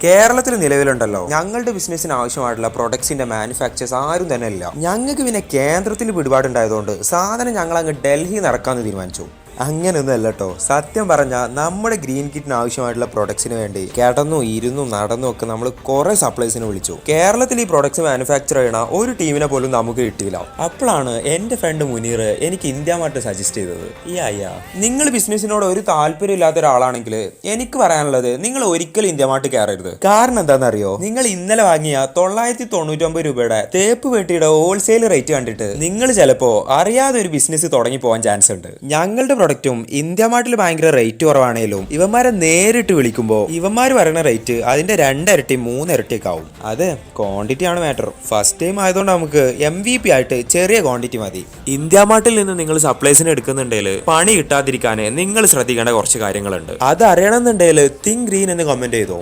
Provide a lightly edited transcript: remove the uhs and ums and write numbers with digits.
കേരളത്തിൽ നിലവിലുണ്ടല്ലോ ഞങ്ങളുടെ ബിസിനസ്സിന് ആവശ്യമായിട്ടുള്ള പ്രൊഡക്ട്സിന്റെ മാനുഫാക്ചേഴ്സ് ആരും തന്നെ ഇല്ല. ഞങ്ങൾക്ക് പിന്നെ കേന്ദ്രത്തിൽ പിടിപാടുണ്ടായതുകൊണ്ട് സാധനം ഞങ്ങൾ അങ്ങ് ഡൽഹിയിൽ നിന്ന് ഇറക്കാമെന്ന് തീരുമാനിച്ചു. അങ്ങനെയൊന്നും അല്ല കേട്ടോ. സത്യം പറഞ്ഞാൽ നമ്മുടെ ഗ്രീൻ കിറ്റിന് ആവശ്യമായിട്ടുള്ള പ്രൊഡക്ട്സിന് വേണ്ടി കിടന്നും ഇരുന്നും നടന്നും ഒക്കെ നമ്മൾ കുറെ സപ്ലൈസിനെ വിളിച്ചു. കേരളത്തിൽ ഈ പ്രൊഡക്ട്സ് മാനുഫാക്ചർ ചെയ്യണ ഒരു ടീമിനെ പോലും നമുക്ക് കിട്ടിയില്ല. അപ്പോഴാണ് എൻ്റെ ഫ്രണ്ട് മുനീർ എനിക്ക് ഇന്ത്യ മാർട്ട് സജസ്റ്റ് ചെയ്തത്. നിങ്ങൾ ബിസിനസ്സിനോട് ഒരു താല്പര്യം ഇല്ലാത്ത ഒരാളാണെങ്കിൽ എനിക്ക് പറയാനുള്ളത് നിങ്ങൾ ഒരിക്കലും ഇന്ത്യ മാർട്ട് കയറരുത്. കാരണം എന്താണെന്നറിയോ, നിങ്ങൾ ഇന്നലെ വാങ്ങിയ 999 രൂപയുടെ തേപ്പ് പെട്ടിയുടെ ഹോൾസെയിൽ റേറ്റ് കണ്ടിട്ട് നിങ്ങൾ ചിലപ്പോ അറിയാതെ ഒരു ബിസിനസ് തുടങ്ങി പോകാൻ ചാൻസ് ഉണ്ട്. ഞങ്ങളുടെ പ്രൊഡക്റ്റും ഇന്ത്യ മാർട്ടിൽ ഭയങ്കര റേറ്റ് കുറവാണേലും ഇവന്മാരെ നേരിട്ട് വിളിക്കുമ്പോൾ ഇവന്മാർ പറയുന്ന റേറ്റ് അതിന്റെ 2 ഇരട്ടി 3 ഇരട്ടിയൊക്കെ ആവും. അത് ക്വാണ്ടിറ്റി ആണ് മാറ്റർ. ഫസ്റ്റ് ടൈം ആയതുകൊണ്ട് നമുക്ക് MVP ആയിട്ട് ചെറിയ ക്വാണ്ടിറ്റി മതി. ഇന്ത്യ മാർട്ടിൽ നിന്ന് നിങ്ങൾ സപ്ലൈസിന് എടുക്കുന്നുണ്ടെങ്കിൽ പണി കിട്ടാതിരിക്കാൻ നിങ്ങൾ ശ്രദ്ധിക്കേണ്ട കുറച്ച് കാര്യങ്ങളുണ്ട്. അത് അറിയണമെന്നുണ്ടെങ്കിൽ തിങ്ക് ഗ്രീൻ എന്ന് കമന്റ് ചെയ്തോ.